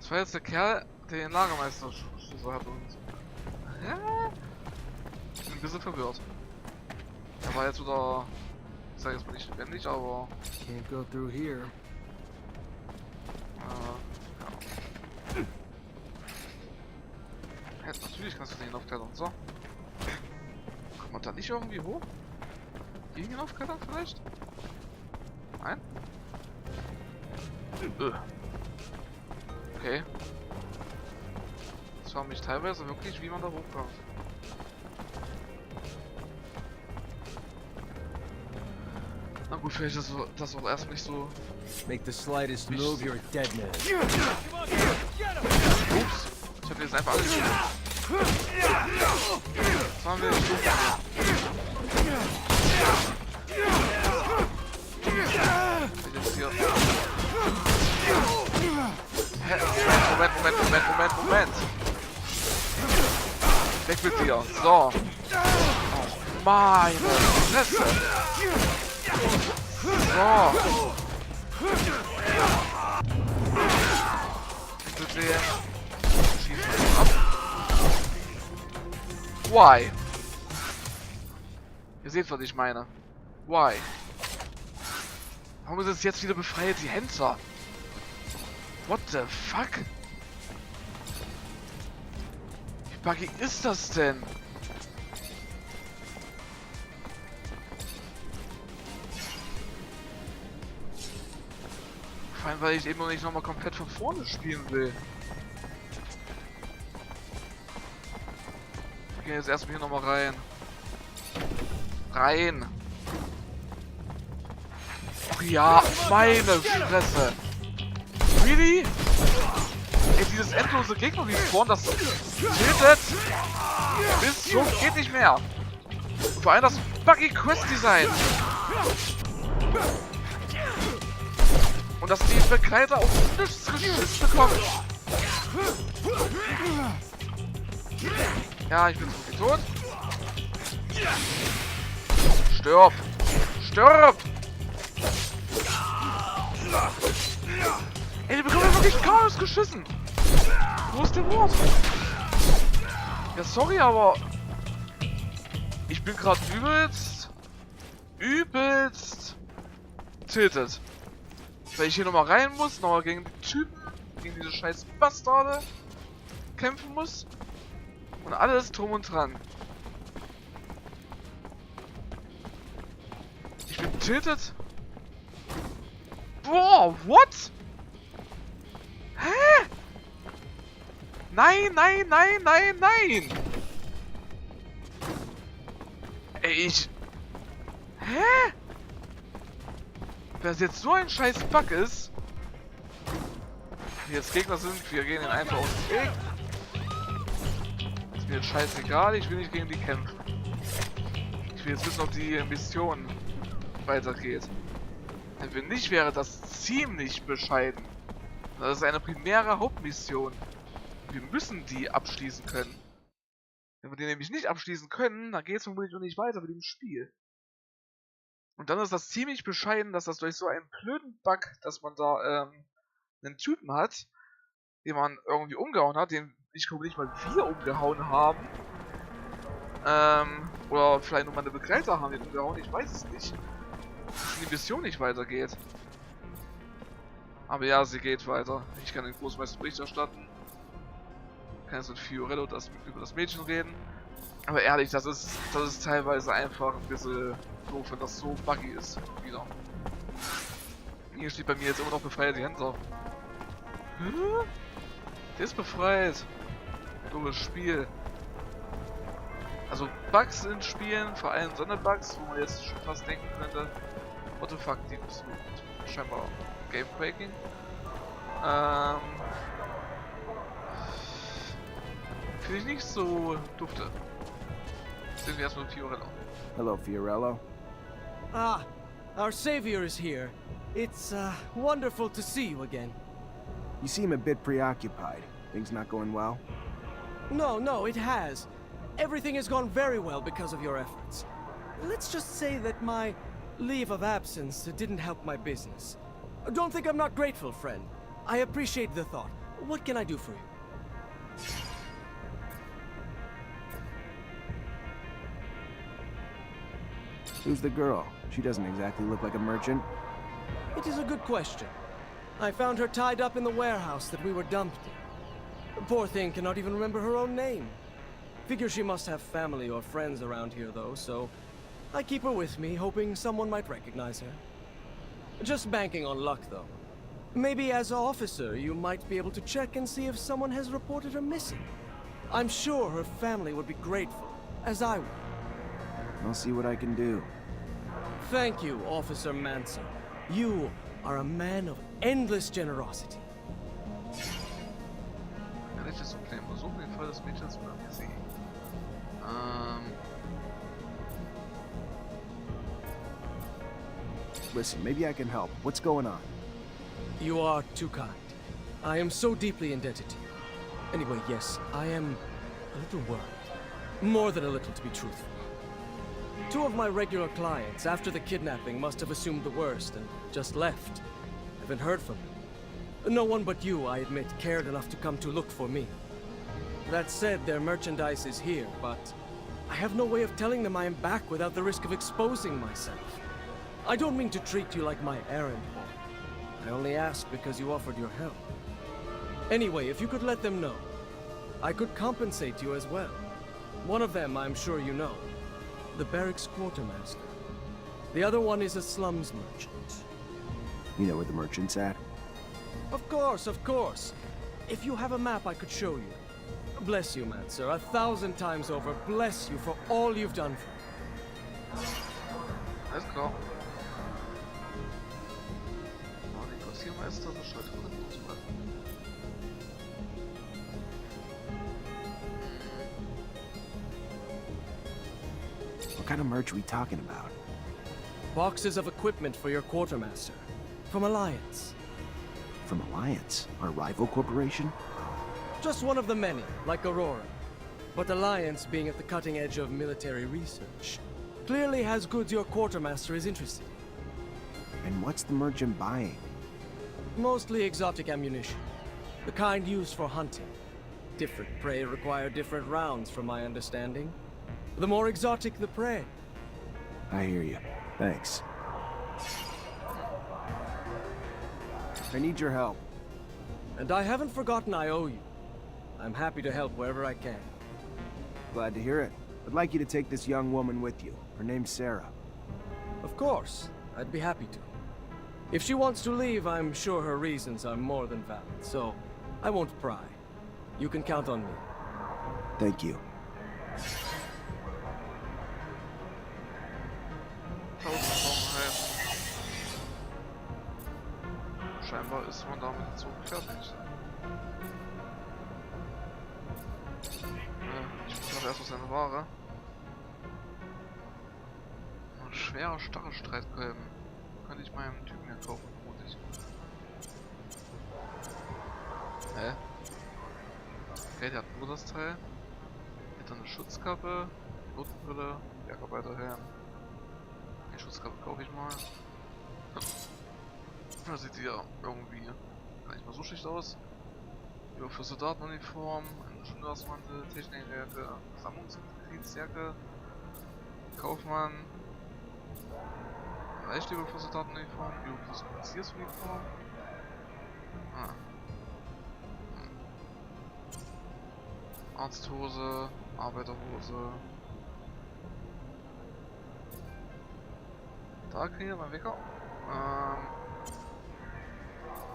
Das war jetzt der Kerl, der den Lagermeister so hat und... Ich bin ein bisschen verwirrt. Er war jetzt wieder... Ich sage jetzt mal nicht lebendig, aber... Can't go through here. Ja. Hey, natürlich kannst du den hinaufklettern, so. Kommt man da nicht irgendwie hoch? Hier hinaufklettern vielleicht? Nein? Okay. Das war mich teilweise wirklich, wie man da hochkommt. Na gut, vielleicht ist das auch erst nicht so... Make the slightest move, you're a dead man. Ups, ich hab jetzt einfach alles gemacht. Das waren wir nicht jetzt hier... Hä? Moment. Weg mit dir. So. Oh, meine Fresse. So. Bitte sehr. Schießen ab. Why? Ihr seht, was ich meine. Why? Warum ist es jetzt wieder befreit, die Händler? What the fuck? Wie buggy ist das denn? Vor allem, weil ich eben noch nicht nochmal komplett von vorne spielen will. Wir gehen jetzt erstmal hier nochmal rein. Ach ja, meine Fresse. Really? Ey, dieses endlose Gegner-Respawn, das tiltet bis zum geht nicht mehr. Und vor allem das buggy Quest-Design. Und dass die Begleiter auch nichts geschissen bekommen. Ja, ich bin so tot. Stirb! Stirb! Ey, die bekommen wirklich Chaos geschissen! Wo ist der Wort? Ja, sorry, aber... Ich bin gerade übelst tiltet. Weil ich hier nochmal rein muss, nochmal gegen die Typen, gegen diese scheiß Bastarde kämpfen muss. Und alles drum und dran. Ich bin tiltet. Boah, what? Hä? Nein! Ey, Hä? Wenn das jetzt so ein scheiß Bug ist. Wenn jetzt Gegner sind, wir gehen den einfach aus dem Weg. Ist mir jetzt scheißegal, ich will nicht gegen die kämpfen. Ich will jetzt wissen, ob die Mission weitergeht. Denn wenn nicht, wäre das ziemlich bescheiden. Das ist eine primäre Hauptmission. Wir müssen die abschließen können. Wenn wir die nämlich nicht abschließen können, dann geht es vermutlich noch nicht weiter mit dem Spiel. Und dann ist das ziemlich bescheiden, dass das durch so einen blöden Bug, dass man da einen Typen hat, den man irgendwie umgehauen hat, den ich glaube nicht mal wir umgehauen haben. Oder vielleicht nur meine Begleiter haben den umgehauen, ich weiß es nicht. Dass die Mission nicht weitergeht. Aber ja, sie geht weiter. Ich kann den Großmeister Bericht erstatten. Ich kann jetzt mit Fiorello über das Mädchen reden. Aber ehrlich, das ist teilweise einfach ein bisschen doof, wenn das so buggy ist. Wieder. Hier steht bei mir jetzt immer noch befreite Händler. Hä? Der ist befreit. Dummes Spiel. Also Bugs in Spielen, vor allem Sonderbugs, wo man jetzt schon fast denken könnte, what the fuck, die bist du scheinbar Game Breaking. Finde ich nicht so dufte. Sehen wir erstmal Fiorello. Hello, Fiorello. Ah, our savior is here. It's wonderful to see you again. You seem a bit preoccupied. Things not going well? No, it has. Everything has gone very well because of your efforts. Let's just say that my leave of absence didn't help my business. Don't think I'm not grateful, friend. I appreciate the thought. What can I do for you? Who's the girl? She doesn't exactly look like a merchant. It is a good question. I found her tied up in the warehouse that we were dumped in. The poor thing cannot even remember her own name. Figure she must have family or friends around here, though, so I keep her with me, hoping someone might recognize her. Just banking on luck, though. Maybe as an officer, you might be able to check and see if someone has reported her missing. I'm sure her family would be grateful, as I would. I'll see what I can do. Thank you, Officer Mancer. You are a man of endless generosity. Ja, nicht das Problem. Versuchen den Fall des Mädchens oder sie. Listen, maybe I can help. What's going on? You are too kind. I am so deeply indebted to you. Anyway, yes, I am a little worried. More than a little, to be truthful. Two of my regular clients, after the kidnapping, must have assumed the worst and just left. Haven't heard from them. No one but you, I admit, cared enough to come to look for me. That said, their merchandise is here, but I have no way of telling them I am back without the risk of exposing myself. I don't mean to treat you like my errand boy. I only ask because you offered your help. Anyway, if you could let them know, I could compensate you as well. One of them, I'm sure you know. The barracks quartermaster. The other one is a slums merchant. You know where the merchant's at? Of course, of course. If you have a map, I could show you. Bless you, Mancer. 1,000 times over, bless you for all you've done for me. Let's go. Oh, die Kursiermeister beschreibt Kundenfußball. What kind of merch are we talking about? Boxes of equipment for your quartermaster. From Alliance. From Alliance? Our rival corporation? Just one of the many, like Aurora. But Alliance, being at the cutting edge of military research, clearly has goods your quartermaster is interested in. And what's the merchant buying? Mostly exotic ammunition. The kind used for hunting. Different prey require different rounds, from my understanding. The more exotic the prey. I hear you. Thanks. I need your help. And I haven't forgotten I owe you. I'm happy to help wherever I can. Glad to hear it. I'd like you to take this young woman with you. Her name's Sarah. Of course. I'd be happy to. If she wants to leave, I'm sure her reasons are more than valid, so I won't pry. You can count on me. Thank you. Scheinbar ist man damit so fertig. Ich muss aber erst aus seiner Ware. Ein schwerer, starre Streitkolben. Könnte ich meinem Typen hier kaufen, vermutlich. Hä? Okay, der hat nur das Teil. Hat eine Schutzkappe, Notbrille, Bergarbeiterhelm. Die Schutzkappe kaufe ich mal. Da sieht die ja irgendwie gar nicht mal so schlecht aus. Über für Soldatenuniform, eine Schulhausmantel, Technikwerke, Sammlungsmitgliedsjacke, Kaufmann, Leichtübel für Soldatenuniform, Übung für Offiziersuniform. Arzthose, Arbeiterhose. Da kriegen wir mal Wecker.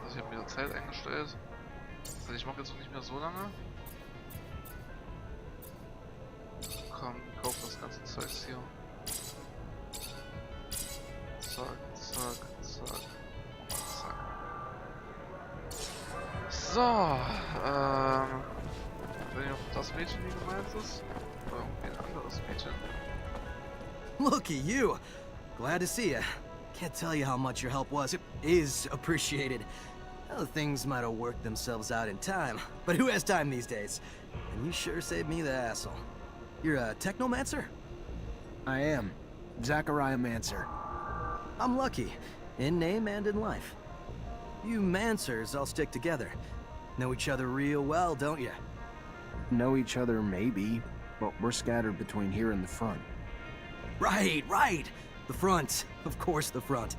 Also ich habe wieder Zeit eingestellt. Also ich mache jetzt noch nicht mehr so lange. Komm, kauf das ganze Zeugs hier. Zack, zack, zack, zack. So, wenn ich auf das Mädchen hier gemeint ist, oder irgendwie ein anderes Mädchen. Look at you. Glad to see you. Can't tell you how much your help was. It is appreciated. Well, things might have worked themselves out in time, but who has time these days? And you sure saved me the hassle. You're a Technomancer? I am. Zachariah Mancer. I'm lucky, in name and in life. You Mancers all stick together. Know each other real well, don't you? Know each other, maybe, but we're scattered between here and the front. Right! The front. Of course, the front.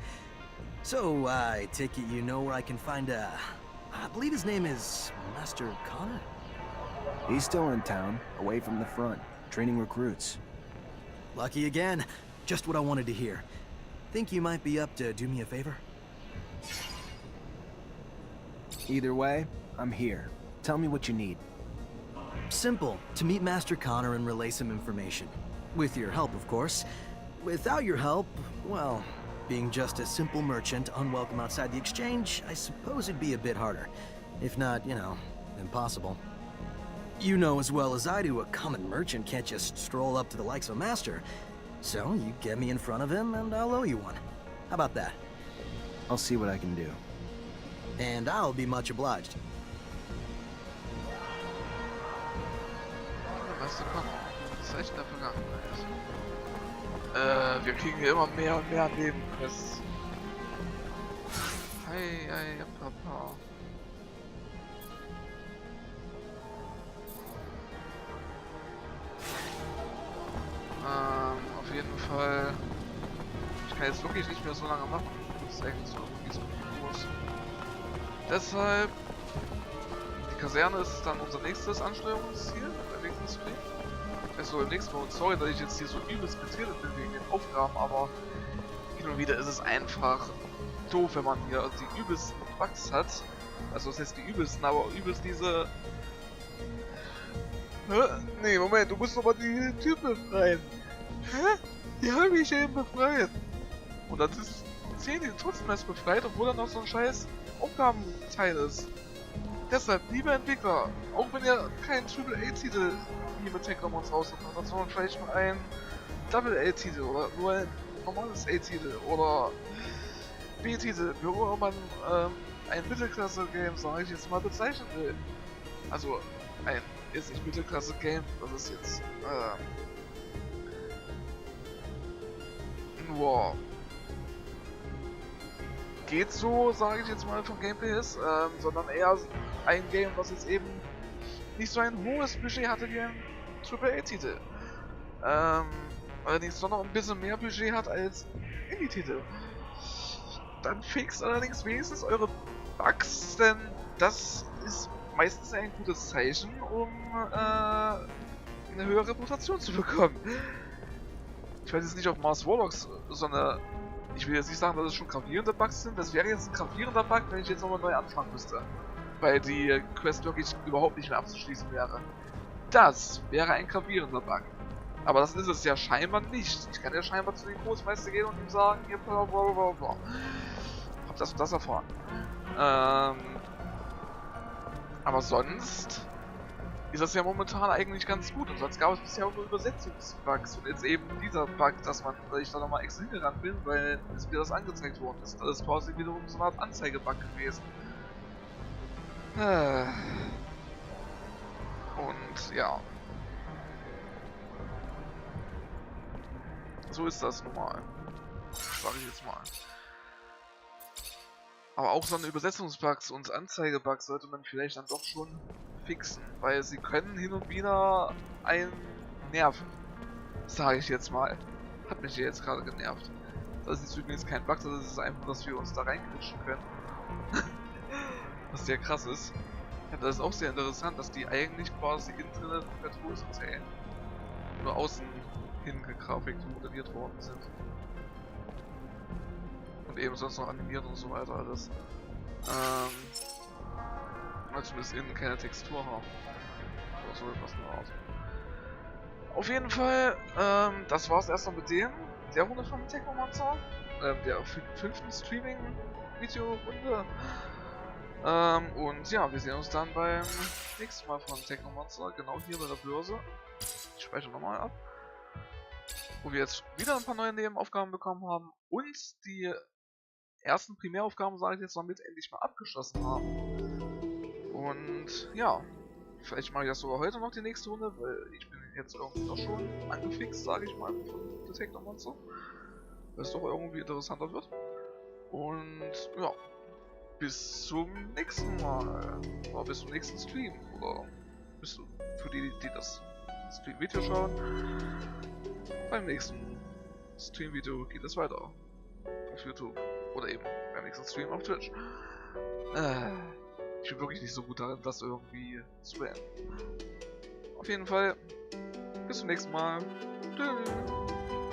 So, I take it you know where I can find I believe his name is Master Connor? He's still in town, away from the front, training recruits. Lucky again. Just what I wanted to hear. Think you might be up to do me a favor? Either way, I'm here. Tell me what you need. Simple. To meet Master Connor and relay some information. With your help, of course. Without your help, well, being just a simple merchant, unwelcome outside the exchange, I suppose it'd be a bit harder. If not, you know, impossible. You know as well as I do, a common merchant can't just stroll up to the likes of a master. So, you get me in front of him, and I'll owe you one. How about that? I'll see what I can do. And I'll be much obliged. Meister Connor. Zeichen der Vergangenheit. Wir kriegen hier immer mehr und mehr Nebenquests. Hi, Papa. Auf jeden Fall. Ich kann jetzt wirklich nicht mehr so lange machen. Das ist eigentlich so irgendwie so groß. Deshalb. Die Kaserne ist dann unser nächstes Ansteuerungsziel. Der nächste Stream. Also im nächsten Mal. Sorry, dass ich jetzt hier so übelst getriggert bin wegen den Aufgaben, aber hin und wieder ist es einfach doof, wenn man hier die übelsten Bugs hat. Also das heißt die übelsten, aber übelst diese. Nee, Moment, du musst doch mal die Tür befreien. Hä? Die habe ich eben befreit. Und dann sehen die trotzdem als befreit, obwohl dann noch so ein scheiß Aufgabenteil ist. Deshalb, liebe Entwickler, auch wenn ihr keinen AAA-Titel hier mit Technomancer rausgebracht habt, sondern vielleicht nur ein AA-Titel oder nur ein normales A-Titel oder B-Titel, wie auch immer man ein Mittelklasse-Game, sage ich jetzt mal, bezeichnen will. Also, ein ist nicht Mittelklasse-Game, das ist jetzt nur geht so, sage ich jetzt mal, vom Gameplay ist, sondern eher ein Game, was jetzt eben nicht so ein hohes Budget hatte wie ein AAA-Titel. Allerdings doch noch ein bisschen mehr Budget hat als Indie-Titel. Dann fixt allerdings wenigstens eure Bugs, denn das ist meistens ein gutes Zeichen, um eine höhere Reputation zu bekommen. Ich weiß jetzt nicht, ob Mars Warlocks so eine... Ich will jetzt nicht sagen, dass es schon gravierende Bugs sind. Das wäre jetzt ein gravierender Bug, wenn ich jetzt nochmal neu anfangen müsste. Weil die Quest wirklich überhaupt nicht mehr abzuschließen wäre. Das wäre ein gravierender Bug. Aber das ist es ja scheinbar nicht. Ich kann ja scheinbar zu den Großmeister gehen und ihm sagen, hier blablabla. Hab das und das erfahren. Aber sonst ist das ja momentan eigentlich ganz gut. Und sonst gab es bisher auch nur Übersetzungsbugs. Und jetzt eben dieser Bug, dass ich da nochmal extra hingerannt bin, weil es mir das angezeigt worden ist. Das ist quasi wiederum so eine Art Anzeigebug gewesen. Und ja. So ist das nun mal. Sag ich jetzt mal. Aber auch so eine Übersetzungsbugs und Anzeigebugs sollte man vielleicht dann doch schon fixen, weil sie können hin und wieder einen nerven. Sage ich jetzt mal. Hat mich hier jetzt gerade genervt. Das ist übrigens kein Bug, das ist einfach, dass wir uns da reinquetschen können. Was sehr krass ist. Ja, das ist auch sehr interessant, dass die eigentlich quasi Internet per Größe zählen. Nur außen hin gegrafikt und modelliert worden sind. Und eben sonst noch animiert und so weiter alles. Zumindest innen keine Textur haben. Oder so etwas in der Art. Auf jeden Fall, das war's erstmal mit der Runde von Technomancer. Der 5. Streaming-Video-Runde. Und ja, wir sehen uns dann beim nächsten Mal von Technomancer, genau hier bei der Börse. Ich speichere nochmal ab. wo wir jetzt wieder ein paar neue Nebenaufgaben bekommen haben und die ersten Primäraufgaben, sage ich jetzt, damit endlich mal abgeschlossen haben. Und ja, vielleicht mache ich das sogar heute noch die nächste Runde, weil ich bin jetzt irgendwie doch schon angefixt, sage ich mal, von Technomancer, weil es doch irgendwie interessanter wird. Und ja, bis zum nächsten Mal, oder bis zum nächsten Stream, oder bis für die, die das Stream-Video schauen. Beim nächsten Stream-Video geht es weiter auf YouTube oder eben beim nächsten Stream auf Twitch. Ich bin wirklich nicht so gut darin, das irgendwie zu beenden. Auf jeden Fall, bis zum nächsten Mal. Tschüss.